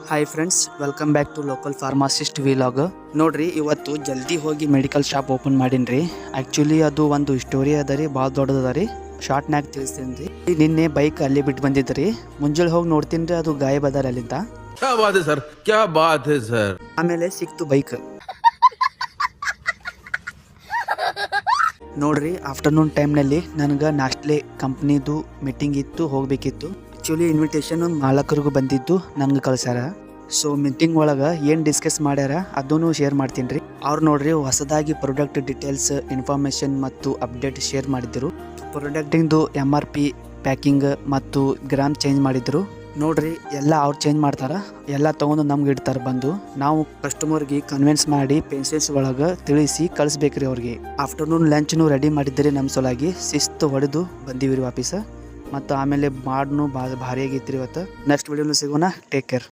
Hi friends, welcome back to local pharmacist vlog. ನೋಡ್ರಿ, ಇವತ್ತು ಜಲ್ದಿ ಹೋಗಿ ಮೆಡಿಕಲ್ ಶಾಪ್ ಓಪನ್ ಮಾಡೀನಿ. ಆ್ಯಕ್ಚುಲಿ ಅದು ಒಂದು ಸ್ಟೋರಿ ಅದ ರೀ, ಭಾಳ ದೊಡ್ಡದ ರೀ. ಶಾರ್ಟ್ನಾಗ ತಿಳಿಸ್ತೀನಿ ರೀ. ನಿನ್ನೆ ಬೈಕ್ ಅಲ್ಲಿ ಬಿಟ್ಟು ಬಂದಿದ್ರಿ. ಮುಂಜಾನೆ ಹೋಗಿ ನೋಡ್ತೀನಿ ರೀ, ಅದು ಗಾಯಬ್ ಅದಾರ ಅಲ್ಲಿಂದ. ಆಮೇಲೆ ಸಿಕ್ತು ಬೈಕ್. ನೋಡ್ರಿ, ಆಫ್ಟರ್ನೂನ್ ಟೈಮ್ನಲ್ಲಿ ನನಗೆ ನಾಸ್ಟ್ಲೆ ಕಂಪ್ನಿದು ಮೀಟಿಂಗ್ ಇತ್ತು, ಹೋಗಬೇಕಿತ್ತು. ಆ್ಯಕ್ಚುಲಿ ಇನ್ವಿಟೇಷನ್ ಮಾಲಕರಿಗೂ ಬಂದಿದ್ದು ನನಗೆ ಕಳ್ಸ್ಯಾರ. ಸೊ ಮೀಟಿಂಗ್ ಒಳಗೆ ಏನು ಡಿಸ್ಕಸ್ ಮಾಡ್ಯಾರ ಅದನ್ನು ಶೇರ್ ಮಾಡ್ತೀನಿ ರೀ. ಅವ್ರು ನೋಡ್ರಿ, ಹೊಸದಾಗಿ ಪ್ರಾಡಕ್ಟ್ ಡೀಟೇಲ್ಸ್, ಇನ್ಫಾರ್ಮೇಷನ್ ಮತ್ತು ಅಪ್ಡೇಟ್ ಶೇರ್ ಮಾಡಿದ್ರು. ಪ್ರಾಡಕ್ಟಿಂದು MRP, ಪ್ಯಾಕಿಂಗ್ ಮತ್ತು ಗ್ರಾಮ್ ಚೇಂಜ್ ಮಾಡಿದ್ರು. ನೋಡ್ರಿ, ಎಲ್ಲ ಅವ್ರು ಚೇಂಜ್ ಮಾಡ್ತಾರ, ಎಲ್ಲ ತೊಗೊಂಡು ನಮ್ಗೆ ಇಡ್ತಾರೆ. ಬಂದು ನಾವು ಕಸ್ಟಮರ್ಗೆ ಕನ್ವಿನ್ಸ್ ಮಾಡಿ ಪೇಷನ್ಸ್ ಒಳಗೆ ತಿಳಿಸಿ ಕಳಿಸ್ಬೇಕ್ರಿ ಅವ್ರಿಗೆ. ಆಫ್ಟರ್ನೂನ್ ಲಂಚ್ನು ರೆಡಿ ಮಾಡಿದ್ದೀರಿ ನಮ್ಮ ಸಲುವಾಗಿ. ಶಿಸ್ತು ಹೊಡೆದು ಬಂದೀವಿ ರೀ ವಾಪೀಸ. ಮತ್ತು ಆಮೇಲೆ ಮಾಡ್ನು ಭಾಳ ಭಾರಿ ಆಗೈತ್ರಿ ಇವತ್ತು. ನೆಕ್ಸ್ಟ್ ವಿಡಿಯೋನು ಸಿಗೋಣ. Take care.